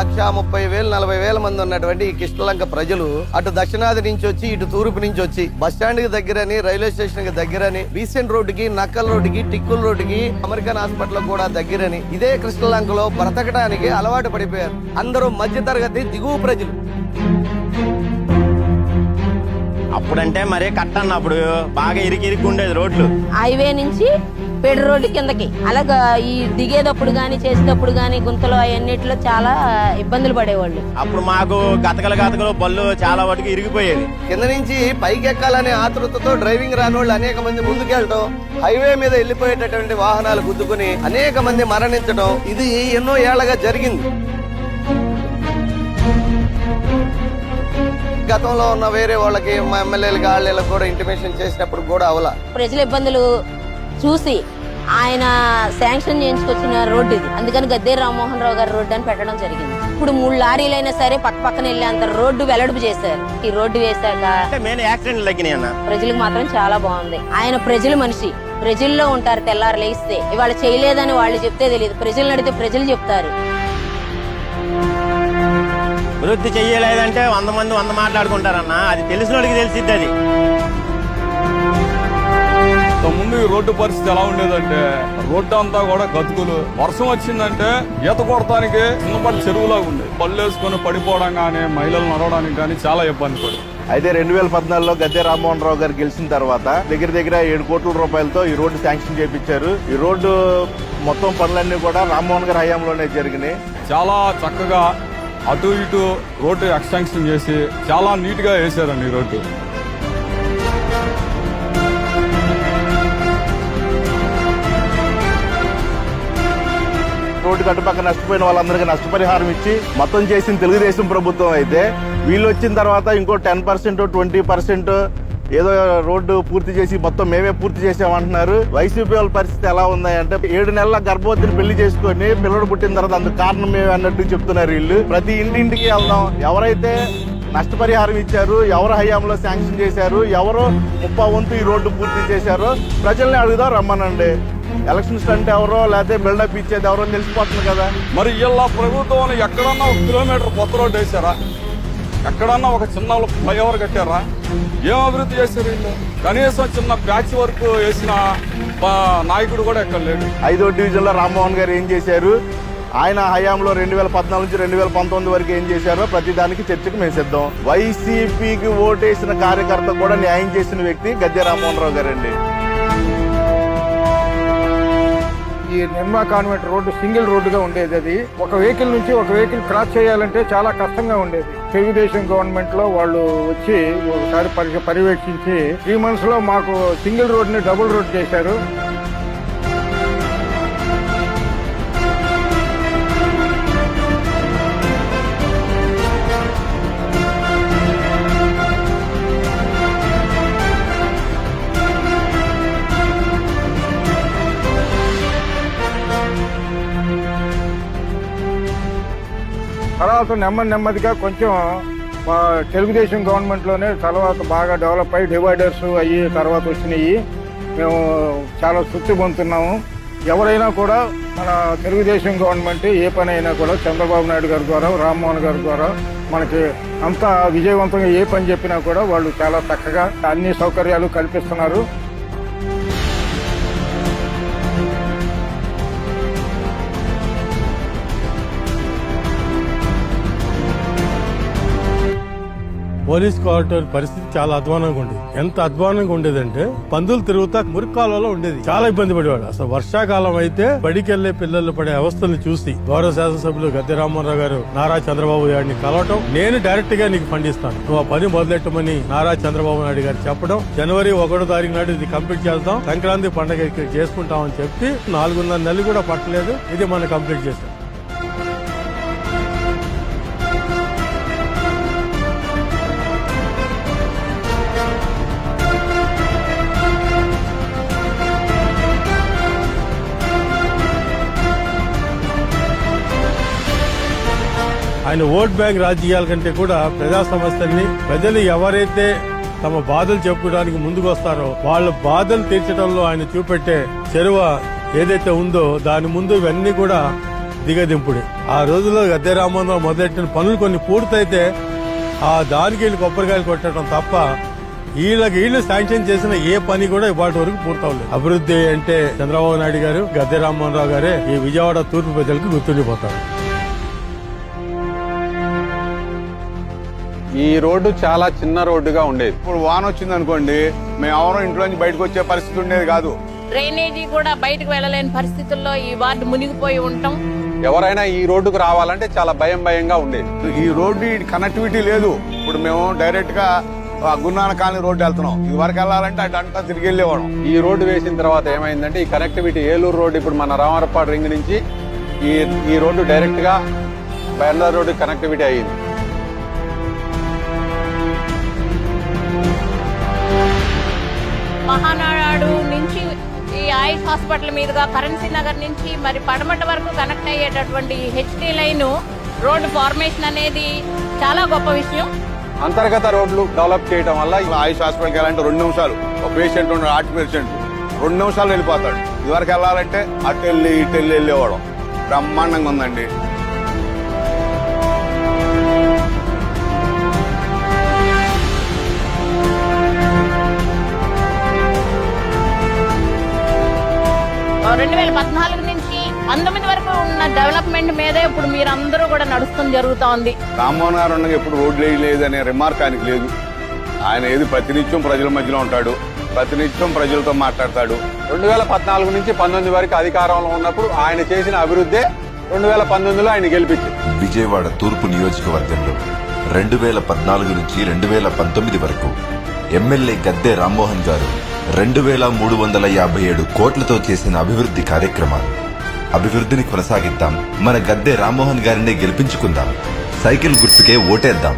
130,000 40,000 మంది ఉన్నటువంటి ఈ కృష్ణలంక ప్రజలు అటు దక్షిణాది నుంచి వచ్చి ఇటు తూర్పు నుంచి వచ్చి బస్ స్టాండ్ కి దగ్గరని, రైల్వే స్టేషన్ కి దగ్గరని, బీసెంట్ రోడ్డుకి, నక్కల్ రోడ్డుకి, టిక్కుల్ రోడ్డుకి, అమెరికన్ హాస్పిటల్ కూడా దగ్గరని ఇదే కృష్ణలంకలో బ్రతకడానికి అలవాటు పడిపోయారు. అందరూ మధ్య తరగతి దిగువ ప్రజలు. అప్పుడంటే మరే కట్టన్న అప్పుడు బాగా ఇరికి ఉండేది రోడ్లు. హైవే నుంచి పేడ రోడ్డు కిందకి అలాగా ఈ దిగేటప్పుడు గాని చేసేటప్పుడు గాని గుంతలు అవన్నిటిలో చాలా ఇబ్బందులు పడేవాళ్ళు. అప్పుడు మాకు గతకలు బళ్ళు చాలా వాటికి ఇరిగిపోయేది. కింద నుంచి పైకి ఎక్కాలనే ఆతృతతో డ్రైవింగ్ రాని వాళ్ళు అనేక మంది ముందుకెళ్ళటం, హైవే మీద వెళ్లిపోయేటటువంటి వాహనాలు గుద్దుకుని అనేక మంది మరణించడం ఇది ఎన్నో ఏళ్లగా జరిగింది. గతంలో ఉన్న వేరే వాళ్ళకి మా ఎమ్మెల్యేలకి వాళ్ళకి కూడా ఇంటిమేషన్ చేసినప్పుడు కూడా అవలా. ప్రజల ఇబ్బందులు చూసి ఆయన శాంక్షన్ చేయించుకొచ్చిన రోడ్డు ఇది. అందుకని గద్దే రామ్మోహన్ రావు గారి రోడ్డు అని పెట్టడం జరిగింది. ఇప్పుడు 3 లారీలైనా సరే పక్కన వెళ్ళేంత రోడ్డు వెల్లడిపు చేశారు. ఈ రోడ్డు వేశాక యాక్సిడెంట్లు తగ్గినాయి అన్న. ప్రజలకు మాత్రం చాలా బాగుంది. ఆయన ప్రజల మనిషి, ప్రజల్లో ఉంటారు. తెల్లారు లేస్తే ఇవాళ చేయలేదని వాళ్ళు చెప్తే తెలియదు, ప్రజలను అడిగితే ప్రజలు చెప్తారు. వృత్తి చెయ్యలేదంటే 100 మంది 100 మాట్లాడుకుంటారన్న. అది తెలిసిన వాళ్ళకి తెలిసిద్ది. అది ముందు ఈ రోడ్డు పరిస్థితి ఎలా ఉండేదంటే రోడ్డు అంతా కూడా గతుకులు, వర్షం వచ్చిందంటే ఈత కొడటానికి చిన్నపాటి చెరువులాగా ఉండేది. పళ్ళు వేసుకుని పడిపోవడం కానీ, మహిళలు నడవడానికి కానీ చాలా ఇబ్బంది పడి. అయితే 2014లో గద్దె రామ్మోహన్ రావు గారు గెలిచిన తర్వాత దగ్గర 7 కోట్ల రూపాయలతో ఈ రోడ్డు శాంక్షన్ చేయించారు. ఈ రోడ్డు మొత్తం పనులన్నీ కూడా రామ్మోహన్ గారి హయాంలోనే జరిగినాయి. చాలా చక్కగా అటు ఇటు రోడ్డు ఎక్స్టెన్షన్ చేసి చాలా నీట్ గా వేసారండి ఈ రోడ్డు. రోడ్డు కట్టుపక్క నష్టపోయిన వాళ్ళందరికీ నష్టపరిహారం ఇచ్చి మొత్తం చేసిన తెలుగుదేశం ప్రభుత్వం అయితే వీళ్ళు వచ్చిన తర్వాత ఇంకో 10% 20% ఏదో రోడ్డు పూర్తి చేసి మొత్తం మేమే పూర్తి చేసామంటున్నారు. వైసీపీ వాళ్ళ పరిస్థితి ఎలా ఉందంటే 7 నెలల గర్భవతిని పెళ్లి చేసుకుని పిల్లడు పుట్టిన తర్వాత అందుకు కారణం మేమే అన్నట్టు చెప్తున్నారు వీళ్ళు. ప్రతి ఇంటింటికి వెళ్దాం, ఎవరైతే నష్టపరిహారం ఇచ్చారు, ఎవరు హయాంలో శాంక్షన్ చేశారు, ఎవరు 30 వంతు ఈ రోడ్డు పూర్తి చేశారో ప్రజల్ని అడుగుదాం రమ్మనండి. ఎలక్షన్స్ అంటే ఎవరో లేకపోతే బిల్డప్ ఇచ్చేది ఎవరో తెలిసిపోతుంది కదా. మరి ఇలా ప్రభుత్వం ఎక్కడన్నా 1 కిలోమీటర్ కొత్త రోడ్డు వేసారా? ఎక్కడన్నా ఒక చిన్న ఫ్లైఓవర్ కట్టారా? ఏం అభివృద్ధి చేశారు వీళ్ళు? కనీసం చిన్న ప్యాచ్ వర్క్ వేసిన నాయకుడు కూడా ఎక్కడ లేడు. 5వ డివిజన్లో రామ్మోహన్ గారు ఏం చేశారు, ఆయన హయాంలో 2014 నుంచి 2019 వరకు ఏం చేశారో ప్రతి దానికి చర్చకు మేము సిద్ధం. వైసీపీకి ఓటేసిన కార్యకర్త కూడా న్యాయం చేసిన వ్యక్తి గద్దె రామ్మోహన్ రావు గారండి. ఈ నిర్మా కాన్వెంట్ రోడ్డు సింగిల్ రోడ్డుగా ఉండేది. అది ఒక వెహికల్ నుంచి ఒక వెహికల్ క్రాస్ చేయాలంటే చాలా కష్టంగా ఉండేది. తెలుగుదేశం గవర్నమెంట్ లో వాళ్ళు వచ్చి ఒకసారి పర్యవేక్షించి 3 months లో మాకు సింగిల్ రోడ్ ని డబుల్ రోడ్ చేశారు. తర్వాత నెమ్మదిగా కొంచెం తెలుగుదేశం గవర్నమెంట్ లోనే తర్వాత బాగా డెవలప్ అయ్యి డివైడర్స్ అయ్యి తర్వాత వచ్చినాయి. మేము చాలా తృప్తి పొందుతున్నాము. ఎవరైనా కూడా మన తెలుగుదేశం గవర్నమెంట్ ఏ పని అయినా కూడా చంద్రబాబు నాయుడు గారి ద్వారా, రామ్మోహన్ గారి ద్వారా మనకి అంతా విజయవంతంగా ఏ పని చెప్పినా కూడా వాళ్ళు చాలా చక్కగా అన్ని సౌకర్యాలు కల్పిస్తున్నారు. పోలీస్ క్వార్టర్ పరిస్థితి చాలా అధ్వానంగా ఉండేది. ఎంత అధ్వానంగా ఉండేదంటే పందులు తిరుగుతా మురికాలలో ఉండేది. చాలా ఇబ్బంది పడేవాడు. అసలు వర్షాకాలం అయితే బడికెళ్లే పిల్లలు పడే అవస్థల్ని చూసి గౌరవ శాసనసభ్యులు గద్దె రామ్మోహన్ గారు నారా చంద్రబాబు నాయుడిని కలవటం, నేను డైరెక్ట్ గా నీకు ఫండ్ ఇస్తాను, నువ్వు ఆ పని మొదలెట్టమని నారా చంద్రబాబు నాయుడు గారు చెప్పడం, జనవరి 1వ తారీఖు నాడు ఇది కంప్లీట్ చేద్దాం, సంక్రాంతి పండుగ చేసుకుంటామని చెప్పి 4.5 నెలలు కూడా పట్టలేదు, ఇది మనం కంప్లీట్ చేస్తాం. ఆయన ఓట్ బ్యాంక్ రాజకీయాల కంటే కూడా ప్రజా సమస్యల్ని, ప్రజలు ఎవరైతే తమ బాధలు చెప్పుకోవడానికి ముందుకు వస్తారో వాళ్ళ బాధలు తీర్చడంలో ఆయన చూపెట్టే చొరవ ఏదైతే ఉందో దాని ముందు ఇవన్నీ కూడా దిగదింపుడే. ఆ రోజుల్లో గద్దె రామ్మోహన్ రావు మొదలెట్టిన పనులు కొన్ని పూర్తయితే ఆ దానికి వీళ్ళు కొబ్బరికాయలు కొట్టడం తప్ప వీళ్ళు శాంక్షన్ చేసిన ఏ పని కూడా ఇవాటి వరకు పూర్తవలేదు. అభివృద్ధి అంటే చంద్రబాబు నాయుడు గారు, గద్దె రామ్మోహన్ రావు గారే ఈ విజయవాడ తూర్పు ప్రజలకు గుర్తుండిపోతారు. ఈ రోడ్డు చాలా చిన్న రోడ్డుగా ఉండేది. ఇప్పుడు వాన వచ్చింది అనుకోండి, మేము ఎవరో ఇంట్లో నుంచి బయటకు వచ్చే పరిస్థితి ఉండేది కాదు. డ్రైనేజీ కూడా బయటకు వెళ్ళలేని పరిస్థితుల్లో ఈ వార్డు మునిగిపోయి ఉంటాం. ఎవరైనా ఈ రోడ్డుకు రావాలంటే చాలా భయంగా ఉండేది. ఈ రోడ్డు కనెక్టివిటీ లేదు. ఇప్పుడు మేము డైరెక్ట్ గా గురునానక్ కాలనీ రోడ్డు వెళ్తున్నాం. ఇది వరకు వెళ్ళాలంటే అటంతా తిరిగి వెళ్ళేవాడు. ఈ రోడ్డు వేసిన తర్వాత ఏమైందంటే ఈ కనెక్టివిటీ ఏలూరు రోడ్డు ఇప్పుడు మన రామవరపాడు రింగ్ నుంచి ఈ రోడ్డు డైరెక్ట్ గా బెంగళూరు రోడ్డు కనెక్టివిటీ అయ్యింది. మహానాడు నుంచి ఈ ఆయుష్ హాస్పిటల్ మీదుగా కరెన్సీ నగర్ నుంచి మరి పడమట వరకు కనెక్ట్ అయ్యేటటువంటి హెచ్డి లైన్ రోడ్డు ఫార్మేషన్ అనేది చాలా గొప్ప విషయం. అంతర్గత రోడ్లు డెవలప్ చేయడం వల్ల ఆయుష్ హాస్పిటల్కి వెళ్ళాలంటే 2 నిమిషాలు. ఒక పేషెంట్ ఉన్నాడు, హార్ట్ పేషెంట్ 2 నిమిషాలు వెళ్ళిపోతాడు. ఇదివరకు వెళ్ళాలంటే అటు వెళ్ళి ఇటు వెళ్ళి వెళ్ళేవాడు. బ్రహ్మాండంగా ఉందండి. ఆ 2014 నుంచి 19 వరకు ఉన్న డెవలప్మెంట్ మీదే ఇప్పుడు మీరందరూ కూడా నడుస్తుంది జరుగుతా ఉంది. రామ్మోహన్ గారు ఉండగా ఎప్పుడు రోడ్లు వేయలేదు అనే రిమార్క్ ఆయనకి లేదు. ఆయన ఏది ప్రతినిత్యం ప్రజల మధ్యలో ఉంటాడు, ప్రతినిత్యం ప్రజలతో మాట్లాడతాడు. 2014 నుంచి 19 వరకు అధికారంలో ఉన్నప్పుడు ఆయన చేసిన అభివృద్ధి 2019లో ఆయన గెలిపించింది. విజయవాడ తూర్పు నియోజకవర్గంలో 2014 నుంచి 2019 వరకు ఎమ్మెల్యే గద్దె రామ్మోహన్ గారు 2357 కోట్లతో చేసిన అభివృద్ధి కార్యక్రమాలు. అభివృద్ధిని కొనసాగిద్దాం. మన గద్దె రామ్మోహన్ గారినే గెలిపించుకుందాం. సైకిల్ గుర్తుకే ఓటేద్దాం.